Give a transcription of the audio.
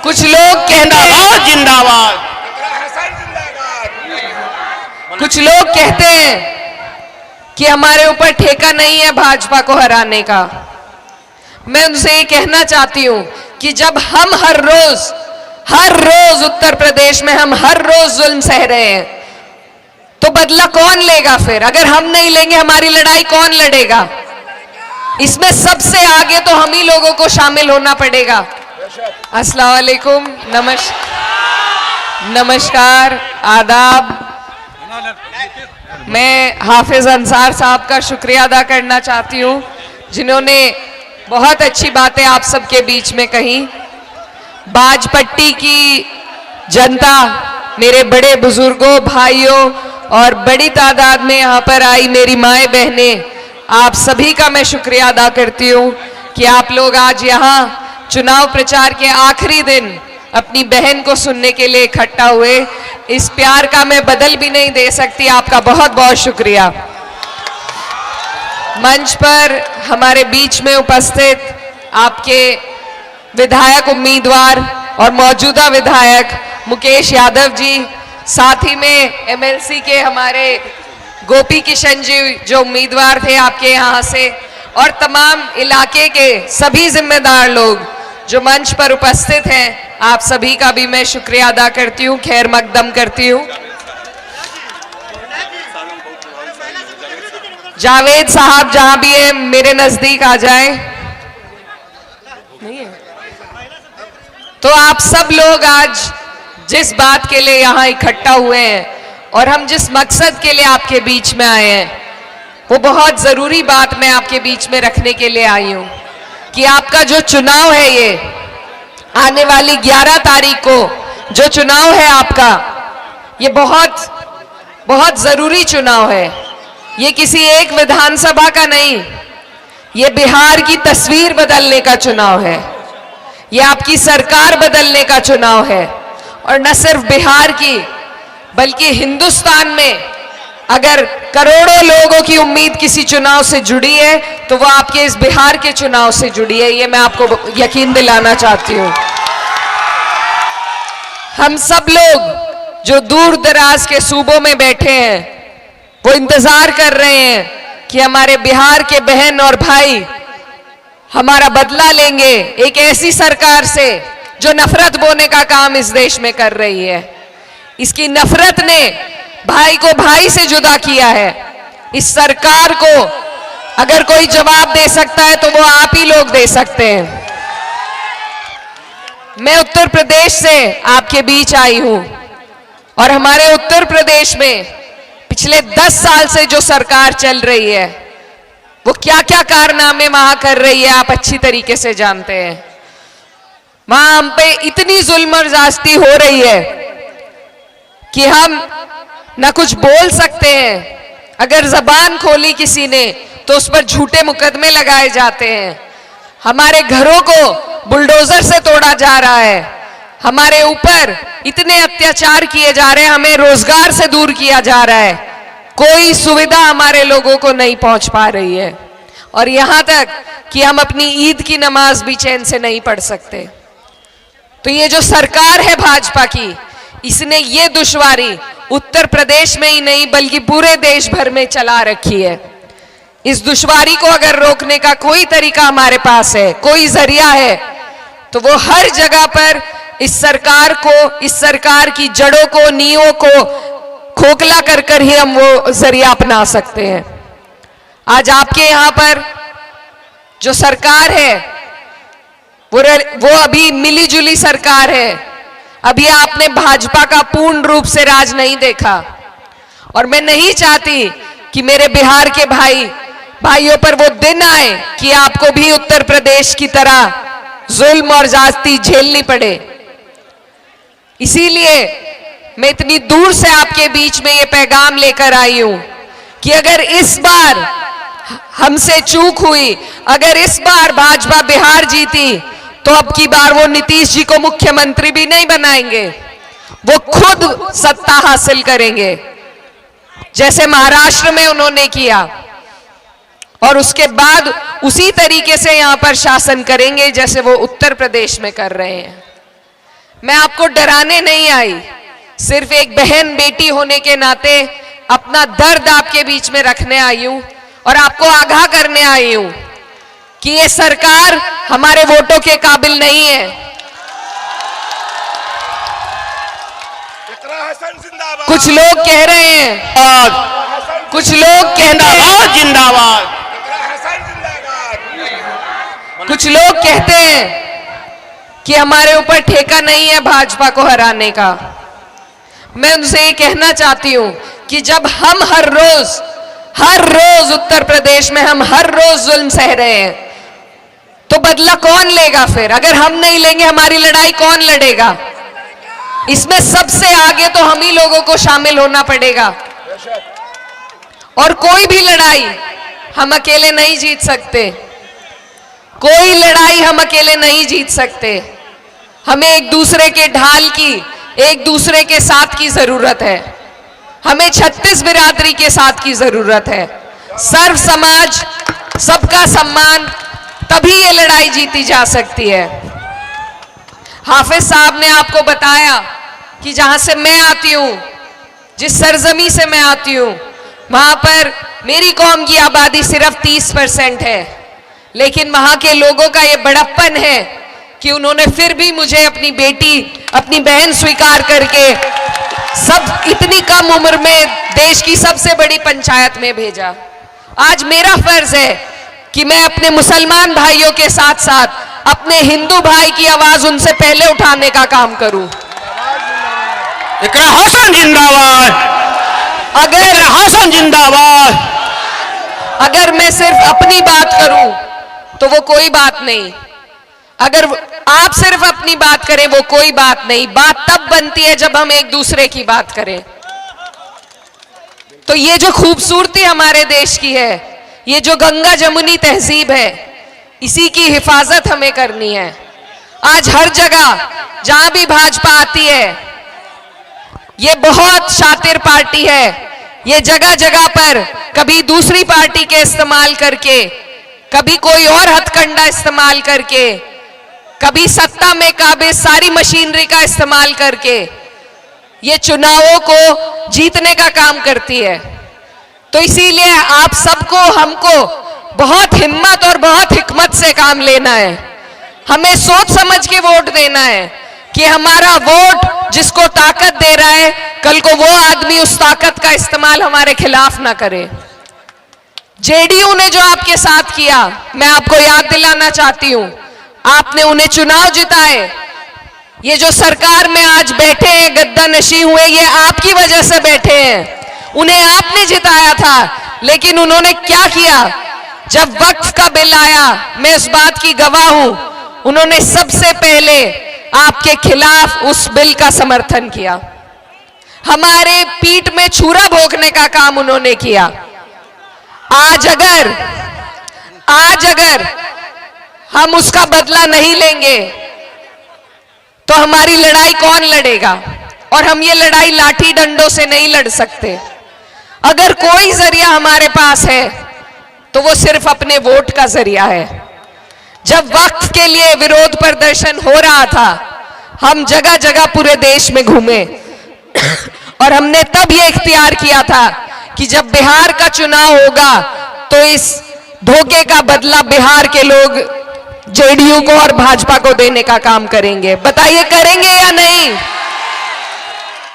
कुछ लोग कहते हैं जिंदाबाद, कुछ लोग कहते हैं कि हमारे ऊपर ठेका नहीं है भाजपा को हराने का। मैं उनसे ये कहना चाहती हूं कि जब हम हर रोज उत्तर प्रदेश में हम हर रोज जुल्म सह रहे हैं, तो बदला कौन लेगा? फिर अगर हम नहीं लेंगे, हमारी लड़ाई कौन लड़ेगा? इसमें सबसे आगे तो हम ही लोगों को शामिल होना पड़ेगा। अस्सलाम वालेकुम, नमस्कार, आदाब। मैं हाफिज अंसार साहब का शुक्रिया अदा करना चाहती हूँ, जिन्होंने बहुत अच्छी बातें आप सबके बीच में कही। बाजपट्टी की जनता, मेरे बड़े बुजुर्गों, भाइयों और बड़ी तादाद में यहाँ पर आई मेरी माएँ बहनें, आप सभी का मैं शुक्रिया अदा करती हूँ कि आप लोग आज यहाँ चुनाव प्रचार के आखिरी दिन अपनी बहन को सुनने के लिए इकट्ठा हुए। इस प्यार का मैं बदल भी नहीं दे सकती, आपका बहुत बहुत शुक्रिया। मंच पर हमारे बीच में उपस्थित आपके विधायक उम्मीदवार और मौजूदा विधायक मुकेश यादव जी, साथ ही में एमएलसी के हमारे गोपी किशन जी जो उम्मीदवार थे आपके यहाँ से, और तमाम इलाके के सभी जिम्मेदार लोग जो मंच पर उपस्थित हैं, आप सभी का भी मैं शुक्रिया अदा करती हूँ, खैर मकदम करती हूँ। जावेद साहब जहां भी है मेरे नजदीक आ जाएं। नहीं है तो आप सब लोग आज जिस बात के लिए यहाँ इकट्ठा हुए हैं और हम जिस मकसद के लिए आपके बीच में आए हैं, वो बहुत जरूरी बात मैं आपके बीच में रखने के लिए आई हूं कि आपका जो चुनाव है, ये आने वाली 11 तारीख को जो चुनाव है आपका, ये बहुत बहुत जरूरी चुनाव है। ये किसी एक विधानसभा का नहीं, ये बिहार की तस्वीर बदलने का चुनाव है, ये आपकी सरकार बदलने का चुनाव है। और न सिर्फ बिहार की बल्कि हिंदुस्तान में अगर करोड़ों लोगों की उम्मीद किसी चुनाव से जुड़ी है तो वो आपके इस बिहार के चुनाव से जुड़ी है, ये मैं आपको यकीन दिलाना चाहती हूँ। हम सब लोग जो दूर दराज के सूबों में बैठे हैं, वो इंतजार कर रहे हैं कि हमारे बिहार के बहन और भाई हमारा बदला लेंगे एक ऐसी सरकार से जो नफरत बोने का काम इस देश में कर रही है। इसकी नफरत ने भाई को भाई से जुदा किया है। इस सरकार को अगर कोई जवाब दे सकता है तो वो आप ही लोग दे सकते हैं। मैं उत्तर प्रदेश से आपके बीच आई हूं और हमारे उत्तर प्रदेश में पिछले 10 साल से जो सरकार चल रही है, वो क्या क्या कारनामे वहां कर रही है आप अच्छी तरीके से जानते हैं। वहां हम पे इतनी जुल्म और ज्यादती हो रही है कि हम ना कुछ बोल सकते हैं, अगर जबान खोली किसी ने तो उस पर झूठे मुकदमे लगाए जाते हैं। हमारे घरों को बुलडोजर से तोड़ा जा रहा है, हमारे ऊपर इतने अत्याचार किए जा रहे हैं, हमें रोजगार से दूर किया जा रहा है, कोई सुविधा हमारे लोगों को नहीं पहुंच पा रही है, और यहां तक कि हम अपनी ईद की नमाज भी चैन से नहीं पढ़ सकते। तो ये जो सरकार है भाजपा की, इसने ये दुश्वारी उत्तर प्रदेश में ही नहीं बल्कि पूरे देश भर में चला रखी है। इस दुश्वारी को अगर रोकने का कोई तरीका हमारे पास है, कोई जरिया है, तो वो हर जगह पर इस सरकार को, इस सरकार की जड़ों को, नींवों को खोखला कर कर ही हम वो जरिया अपना सकते हैं। आज आपके यहां पर जो सरकार है वो अभी मिली जुली सरकार है। अभी आपने भाजपा का पूर्ण रूप से राज नहीं देखा, और मैं नहीं चाहती कि मेरे बिहार के भाइयों पर वो दिन आए कि आपको भी उत्तर प्रदेश की तरह जुल्म और ज्यादती झेलनी पड़े। इसीलिए मैं इतनी दूर से आपके बीच में ये पैगाम लेकर आई हूं कि अगर इस बार हमसे चूक हुई, अगर इस बार भाजपा बिहार जीती, तो अब की बार वो नीतीश जी को मुख्यमंत्री भी नहीं बनाएंगे, वो खुद सत्ता हासिल करेंगे, जैसे महाराष्ट्र में उन्होंने किया। और उसके बाद उसी तरीके से यहां पर शासन करेंगे जैसे वो उत्तर प्रदेश में कर रहे हैं। मैं आपको डराने नहीं आई, सिर्फ एक बहन बेटी होने के नाते अपना दर्द आपके बीच में रखने आई हूं और आपको आगाह करने आई हूं कि ये सरकार हमारे वोटों के काबिल नहीं है। कुछ लोग कह रहे हैं, कुछ लोग कहते हैं जिंदाबाद, कुछ लोग कहते हैं कि हमारे ऊपर ठेका नहीं है भाजपा को हराने का। मैं उनसे ये कहना चाहती हूं कि जब हम हर रोज उत्तर प्रदेश में हम हर रोज जुल्म सह रहे हैं, तो बदला कौन लेगा फिर? अगर हम नहीं लेंगे, हमारी लड़ाई कौन लड़ेगा? इसमें सबसे आगे तो हम ही लोगों को शामिल होना पड़ेगा और कोई भी लड़ाई हम अकेले नहीं जीत सकते। कोई लड़ाई हम अकेले नहीं जीत सकते। हमें एक दूसरे के ढाल की, एक दूसरे के साथ की जरूरत है। हमें 36 बिरादरी के साथ की जरूरत है। सर्व समाज, सबका सम्मान, तभी ये लड़ाई जीती जा सकती है। हाफिज साहब ने आपको बताया कि जहां से मैं आती हूं, जिस सरजमी से मैं आती हूं, वहां पर मेरी कौम की आबादी सिर्फ 30% है, लेकिन वहां के लोगों का ये बड़प्पन है कि उन्होंने फिर भी मुझे अपनी बेटी, अपनी बहन स्वीकार करके सब इतनी कम उम्र में देश की सबसे बड़ी पंचायत में भेजा। आज मेरा फर्ज है कि मैं अपने मुसलमान भाइयों के साथ साथ अपने हिंदू भाई की आवाज उनसे पहले उठाने का काम करूं। इकरा हसन जिंदाबाद, अगर हसन जिंदाबाद। अगर मैं सिर्फ अपनी बात करूं तो वो कोई बात नहीं, अगर आप सिर्फ अपनी बात करें वो कोई बात नहीं। बात तब बनती है जब हम एक दूसरे की बात करें। तो ये जो खूबसूरती हमारे देश की है, ये जो गंगा जमुनी तहजीब है, इसी की हिफाजत हमें करनी है। आज हर जगह जहां भी भाजपा आती है, ये बहुत शातिर पार्टी है, ये जगह जगह पर कभी दूसरी पार्टी के इस्तेमाल करके, कभी कोई और हथकंडा इस्तेमाल करके, कभी सत्ता में काबिज सारी मशीनरी का इस्तेमाल करके ये चुनावों को जीतने का काम करती है। तो इसीलिए आप सबको, हमको बहुत हिम्मत और बहुत हिकमत से काम लेना है। हमें सोच समझ के वोट देना है कि हमारा वोट जिसको ताकत दे रहा है, कल को वो आदमी उस ताकत का इस्तेमाल हमारे खिलाफ ना करे। जेडीयू ने जो आपके साथ किया, मैं आपको याद दिलाना चाहती हूं, आपने उन्हें चुनाव जिताए। ये जो सरकार में आज बैठे हैं, गद्दा नशी हुए, ये आपकी वजह से बैठे हैं। उन्हें आपने जिताया था, लेकिन उन्होंने क्या किया? जब वक्फ का बिल आया, मैं उस बात की गवाह हूं, उन्होंने सबसे पहले आपके खिलाफ उस बिल का समर्थन किया। हमारे पीठ में छुरा भोंकने का काम उन्होंने किया। आज अगर हम उसका बदला नहीं लेंगे तो हमारी लड़ाई कौन लड़ेगा? और हम ये लड़ाई लाठी डंडों से नहीं लड़ सकते। अगर कोई जरिया हमारे पास है तो वो सिर्फ अपने वोट का जरिया है। जब वक्फ के लिए विरोध प्रदर्शन हो रहा था, हम जगह जगह पूरे देश में घूमे और हमने तब ये इख्तियार किया था कि जब बिहार का चुनाव होगा तो इस धोखे का बदला बिहार के लोग जेडीयू को और भाजपा को देने का काम करेंगे। बताइए, करेंगे या नहीं?